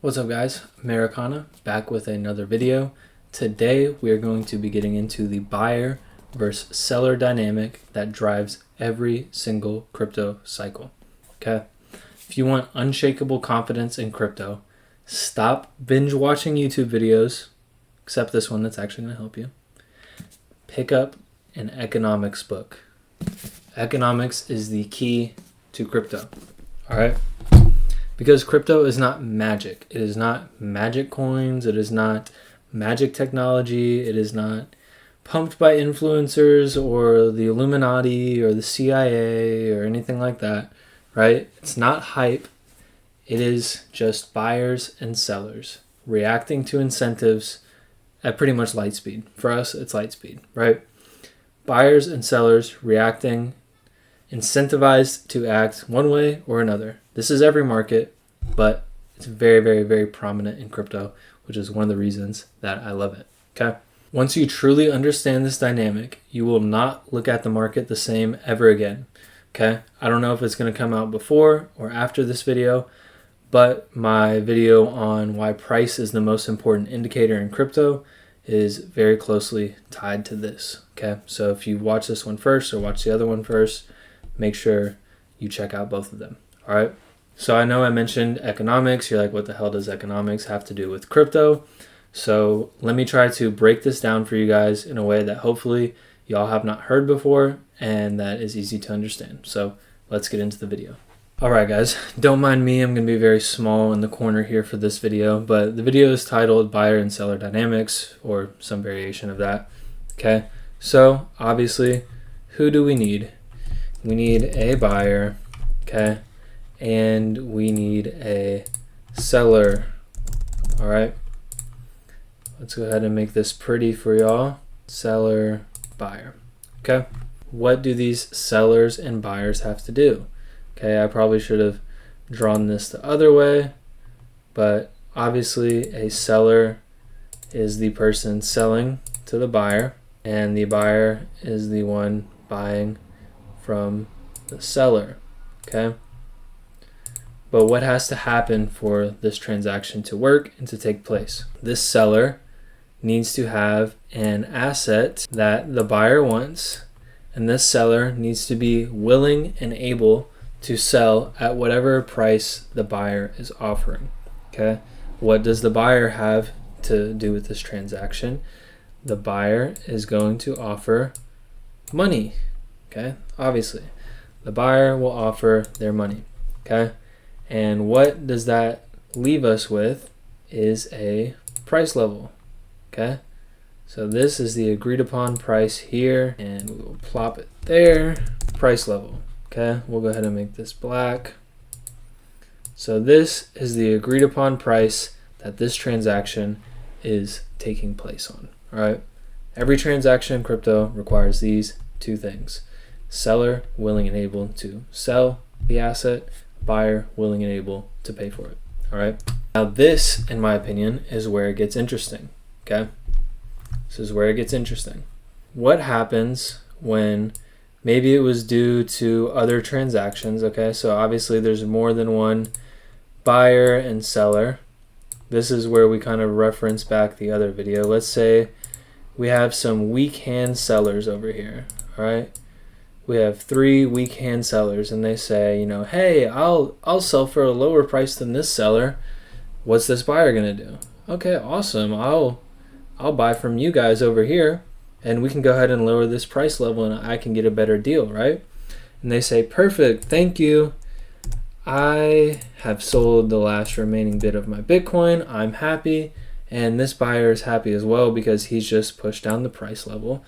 What's up guys, Americana back with another video. Today we are going to be getting into the buyer versus seller dynamic that drives every single crypto cycle. Okay, if you want unshakable confidence in crypto, stop binge watching YouTube videos, except this one that's actually going to help you. Pick up an economics book. Economics is the key to crypto. All right. Because crypto is not magic. It is not magic coins. It is not magic technology. It is not pumped by influencers or the Illuminati or the CIA or anything like that, right? It's not hype. It is just buyers and sellers reacting to incentives at pretty much light speed. For us, it's light speed, right? Buyers and sellers reacting, incentivized to act one way or another. This is every market, but it's very, very, very prominent in crypto, which is one of the reasons that I love it. Okay. Once you truly understand this dynamic, you will not look at the market the same ever again. Okay. I don't know if it's going to come out before or after this video, but my video on why price is the most important indicator in crypto is very closely tied to this. Okay. So if you watch this one first or watch the other one first, make sure you check out both of them. All right. So I know I mentioned economics. You're like, what the hell does economics have to do with crypto? So let me try to break this down for you guys in a way that hopefully y'all have not heard before and that is easy to understand. So let's get into the video. All right, guys, don't mind me. I'm going to be very small in the corner here for this video, but the video is titled Buyer and Seller Dynamics or some variation of that. Okay. So obviously, who do we need? We need a buyer, okay, and we need a seller. All right, let's go ahead and make this pretty for y'all. Seller, buyer. Okay, what do these sellers and buyers have to do? Okay, I probably should have drawn this the other way, but obviously a seller is the person selling to the buyer, and the buyer is the one buying from the seller. Okay, but what has to happen for this transaction to work and to take place? This seller needs to have an asset that the buyer wants, and this seller needs to be willing and able to sell at whatever price the buyer is offering. Okay, what does the buyer have to do with this transaction? The buyer is going to offer money. Okay, obviously, the buyer will offer their money. Okay, and what does that leave us with is a price level. Okay, so this is the agreed upon price here, and we will plop it there. Price level. Okay, we'll go ahead and make this black. So this is the agreed upon price that this transaction is taking place on. All right, every transaction in crypto requires these two things. Seller willing and able to sell the asset, buyer willing and able to pay for it. All right. Now this, in my opinion, is where it gets interesting. Okay. This is where it gets interesting. What happens when maybe it was due to other transactions? Okay. So obviously there's more than one buyer and seller. This is where we kind of reference back the other video. Let's say we have some weak hand sellers over here. All right. We have 3 weak hand sellers and they say, you know, hey, I'll sell for a lower price than this seller. What's this buyer going to do? Okay, awesome. I'll buy from you guys over here and we can go ahead and lower this price level and I can get a better deal, right? And they say, perfect, thank you. I have sold the last remaining bit of my Bitcoin. I'm happy. And this buyer is happy as well because he's just pushed down the price level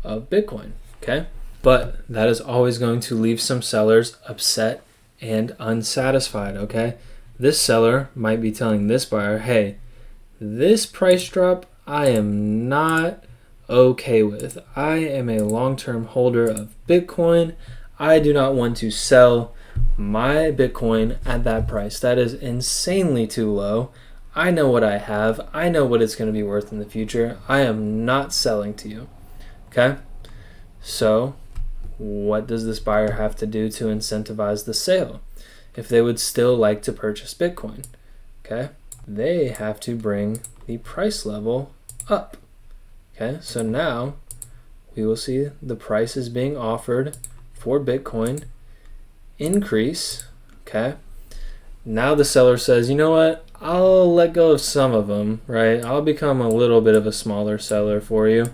of Bitcoin, okay? But that is always going to leave some sellers upset and unsatisfied, okay? This seller might be telling this buyer, hey, this price drop I am not okay with. I am a long-term holder of Bitcoin. I do not want to sell my Bitcoin at that price. That is insanely too low. I know what I have. I know what it's going to be worth in the future. I am not selling to you, okay? So what does this buyer have to do to incentivize the sale if they would still like to purchase Bitcoin? Okay, they have to bring the price level up. Okay, so now we will see the prices being offered for Bitcoin increase. Okay, now the seller says, you know what, I'll let go of some of them, right? I'll become a little bit of a smaller seller for you,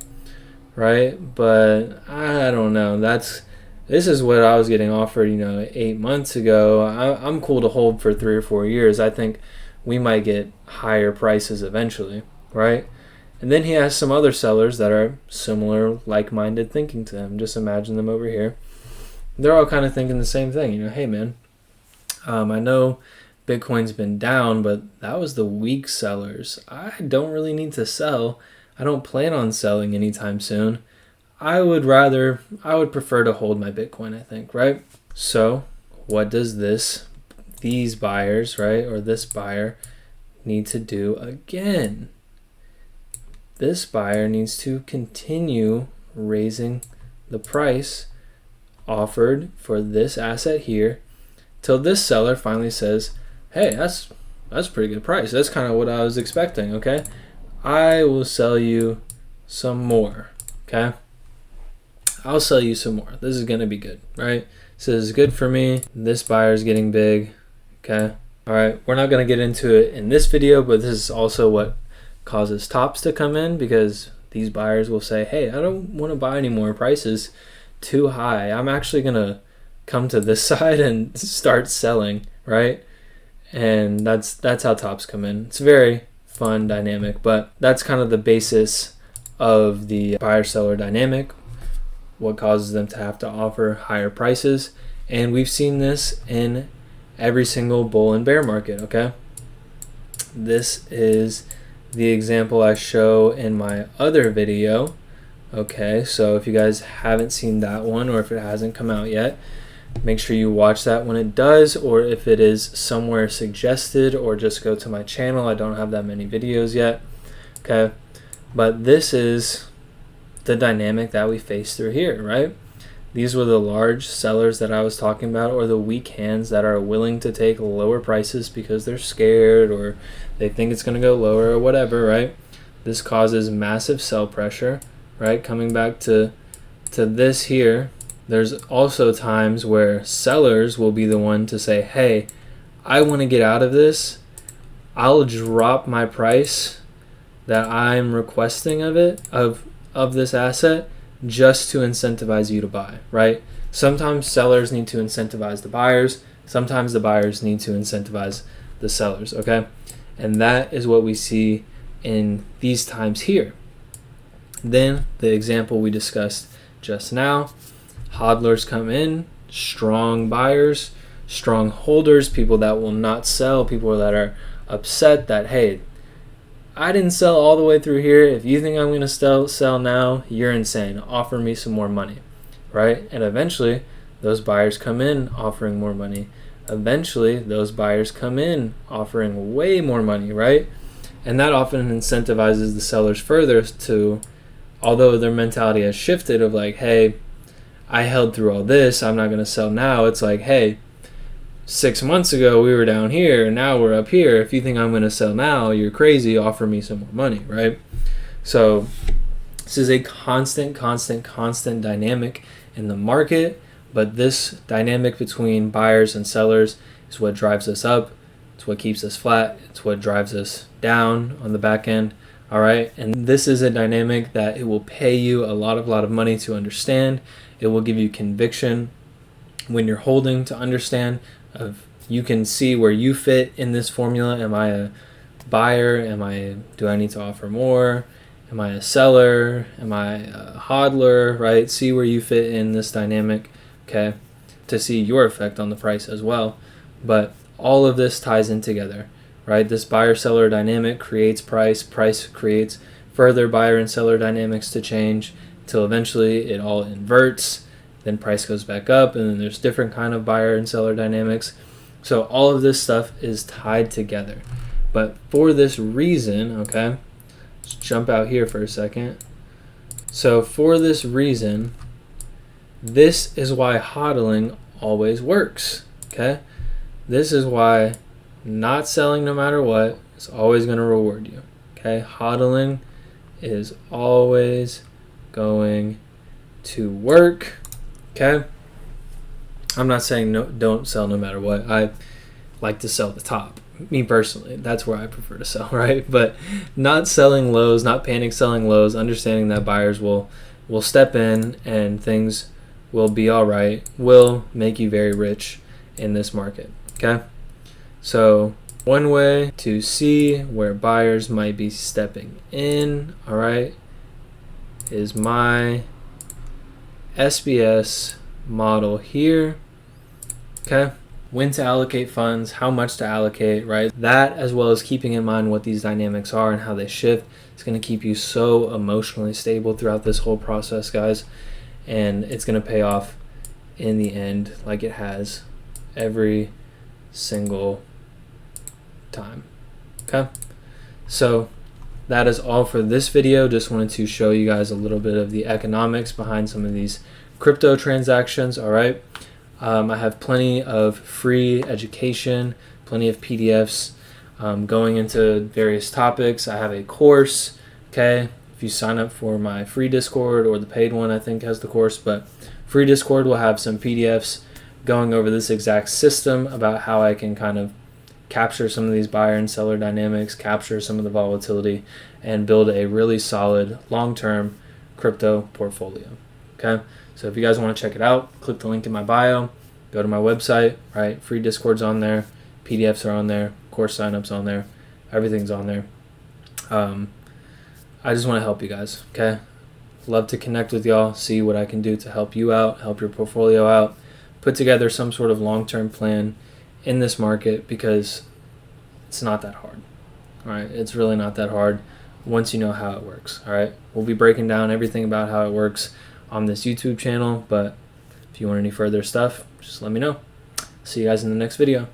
right? But I don't know. This is what I was getting offered, 8 months ago. I'm cool to hold for 3 or 4 years. I think we might get higher prices eventually, right? And then he has some other sellers that are similar, like-minded thinking to him. Just imagine them over here. They're all kind of thinking the same thing. Hey, man, I know Bitcoin's been down, but that was the weak sellers. I don't really need to sell. I don't plan on selling anytime soon. I would prefer to hold my Bitcoin, I think, right? So what does these buyers, right, or this buyer need to do again? This buyer needs to continue raising the price offered for this asset here till this seller finally says, hey, that's a pretty good price. That's kind of what I was expecting, okay? I will sell you some more, okay? I'll sell you some more. This is going to be good, right? So this is good for me. This buyer's getting big, okay? All right, we're not going to get into it in this video, but this is also what causes tops to come in, because these buyers will say, hey, I don't want to buy anymore. Price is too high. I'm actually going to come to this side and start selling, right? And that's how tops come in. It's a very fun dynamic, but that's kind of the basis of the buyer-seller dynamic, what causes them to have to offer higher prices. And we've seen this in every single bull and bear market, okay? This is the example I show in my other video, okay? So if you guys haven't seen that one, or if it hasn't come out yet, make sure you watch that when it does, or if it is somewhere suggested, or just go to my channel. I don't have that many videos yet, okay? But this is the dynamic that we face through here, right? These were the large sellers that I was talking about, or the weak hands that are willing to take lower prices because they're scared or they think it's going to go lower or whatever, right? This causes massive sell pressure, right? Coming back to this here, there's also times where sellers will be the one to say, hey, I want to get out of this. I'll drop my price that I'm requesting of this asset just to incentivize you to buy, right? Sometimes sellers need to incentivize the buyers. Sometimes the buyers need to incentivize the sellers, okay? And that is what we see in these times here. Then the example we discussed just now, hodlers come in, strong buyers, strong holders, people that will not sell, people that are upset that, hey, I didn't sell all the way through here. If you think I'm going to sell now, you're insane. Offer me some more money, right? And eventually, those buyers come in offering more money. Eventually, those buyers come in offering way more money, right? And that often incentivizes the sellers further to, although their mentality has shifted of like, hey, I held through all this, I'm not going to sell now. It's like, hey, 6 months ago we were down here, now we're up here. If you think I'm going to sell now, you're crazy. Offer me some more money, right? So this is a constant dynamic in the market, but this dynamic between buyers and sellers is what drives us up. It's what keeps us flat. It's what drives us down on the back end, all right? And this is a dynamic that it will pay you a lot of money to understand. It will give you conviction when you're holding to understand. You can see where you fit in this formula. Am I a buyer? Do I need to offer more? Am I a seller? Am I a hodler, right? See where you fit in this dynamic, okay, to see your effect on the price as well. But all of this ties in together, right? This buyer-seller dynamic creates price creates further buyer and seller dynamics to change till eventually it all inverts. Then price goes back up, and then there's different kind of buyer and seller dynamics. So all of this stuff is tied together. But for this reason, okay, let's jump out here for a second. So for this reason, this is why hodling always works, okay? This is why not selling no matter what is always going to reward you. Okay, hodling is always going to work. Okay, I'm not saying no, don't sell no matter what. I like to sell the top. Me personally, that's where I prefer to sell, right? But not selling lows, not panic selling lows, understanding that buyers will step in and things will be all right, will make you very rich in this market. Okay, so one way to see where buyers might be stepping in, all right, is my SBS model here. Okay, when to allocate funds, how much to allocate, right? That, as well as keeping in mind what these dynamics are and how they shift, is going to keep you so emotionally stable throughout this whole process, guys. And it's going to pay off in the end, like it has every single time. Okay, so that is all for this video. Just wanted to show you guys a little bit of the economics behind some of these crypto transactions. All right, I have plenty of free education, plenty of PDFs going into various topics. I have a course. Okay, if you sign up for my free Discord, or the paid one I think has the course, but free Discord will have some PDFs going over this exact system about how I can kind of capture some of these buyer and seller dynamics, capture some of the volatility, and build a really solid long-term crypto portfolio. Okay, so if you guys want to check it out, click the link in my bio, go to my website, right? Free Discord's on there, PDFs are on there, course signups on there, everything's on there. I just want to help you guys. Okay, love to connect with y'all, see what I can do to help you out, help your portfolio out, put together some sort of long-term plan in this market, because it's not that hard. All right, it's really not that hard once you know how it works. All right, we'll be breaking down everything about how it works on this YouTube channel, but if you want any further stuff, just let me know. See you guys in the next video.